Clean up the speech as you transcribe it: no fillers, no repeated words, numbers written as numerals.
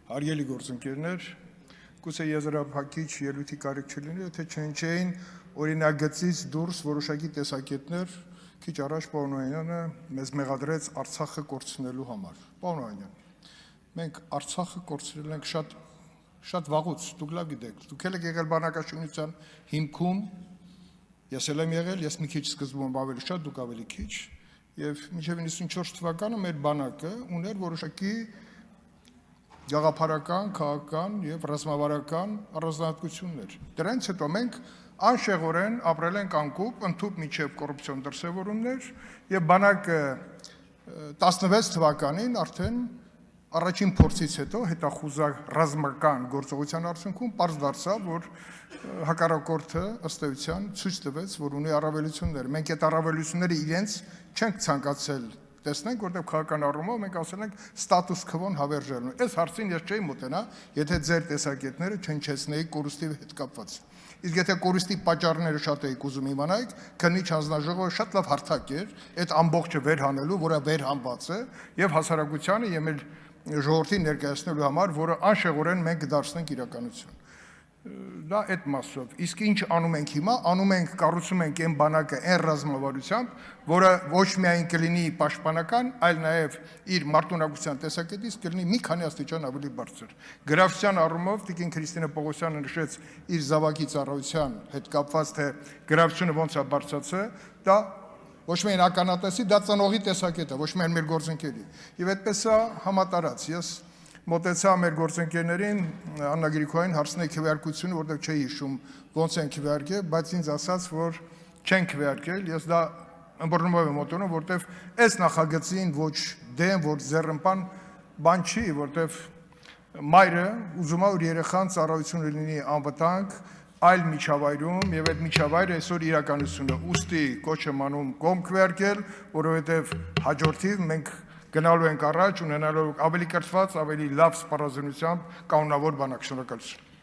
Հարգելի գործընկերներ, գուցե եզրափակիչ ելույթի կարիք չլինի, եթե չհնչեին օրինագծից դուրս որոշակի տեսակետներ, քիչ առաջ պարոն Օհանյանը մեզ մեղադրեց Արցախը կորցնելու համար։ Պարոն Օհանյան, մենք Արցախը կորցրել ենք շատ վաղուց, դուք լավ գիտեք, դուք եք եղել բանակաշինության հիմքում, ես էլ եմ եղել, ես մի քիչ սկզբում ավելի շատ, դուք ավելի քիչ, եւ մինչեւ 94 թվականը մեր բանակը ուներ որոշակի գաղափարական, քաղաքական եւ ռազմավարական առանձնահատկություններ։ Դրանից հետո մենք անշեղորեն ապրել ենք անկուպ, ընդհուպ միջև կոռուպցիոն դրսևորումներ եւ բանակը 16 թվականին արդեն առաջին փորձից հետո հետախուզակ ռազմական գործողության արդյունքում պարզ դարձավ, որ հակառակորդը ըստ էության ցույց տվեց, որ ունի առավելություններ։ Մենք այդ առավելությունները իրենց չենք ցանկացել տեսնենք, որտեղ քաղաքական առումով մենք ասել ենք ստատուս քվոն հավերժելու։ Այս հարցին ես չէի մոտենա, եթե ձեր տեսակետները չհնչեցնեի կորուստի հետ կապված։ Իսկ եթե կորուստի պատճառները շատ էիք ուզում իմանայիք, քննիչ հանձնաժողովը շատ լավ հարթակ էր այդ ամբողջը վերհանելու, որը վերհանված է, եւ հասարակությանը եւ մեր ժողովրդին ներկայացնելու համար, որը անշեղորեն մենք կդարձնենք իրականություն։ Դա այդ մասով։ Իսկ ինչ անում ենք հիմա, անում ենք, կառուցում ենք այն բանակը այն ռազմավարությամբ, որը ոչ միայն կլինի պաշտպանական, այլ նաև իր մարտունակության տեսակետից կլինի մի քանի աստիճան ավելի բարձր։ Գրավչության առումով տիկին Քրիստինե Պողոսյանը նշեց իր զավակի ծառայության հետ կապված, թե գրավչությունը ոնց է բարձրացել, դա ոչ միայն ականատեսի, դա ծնողի տեսակետ է, ոչ միայն մեր գործընկերի։ Եվ այդպես է համատարած։ Ես մոտեցա մեր գործընկերներին Աննա Գրիգորյան հարցնեի քվեարկությունը, որտեղ չէի հիշում ոնց են քվեարկել, բայց ինձ ասաց, որ չեն քվեարկել, ես դա ըմբռնումով եմ մոտենում, որտեղ այս նախագծին ոչ դեմ, ոչ ձեռնպան բան չի, որտեղ մայրը ուզում է, որ երեխան ծառայությունը լինի անվտանգ, այլ միջավայրում, եւ այդ միջավայրը այսօր իրականությունն է։ Ուստի կոչ եմ անում կողմ քվեարկել, որովհետեւ հաջորդիվ մենք գնալու ենք առաջ, ունենալու ավելի կրթված, ավելի լավ սպառազինությամբ կանոնավոր բանակ։ Շնորհակալություն։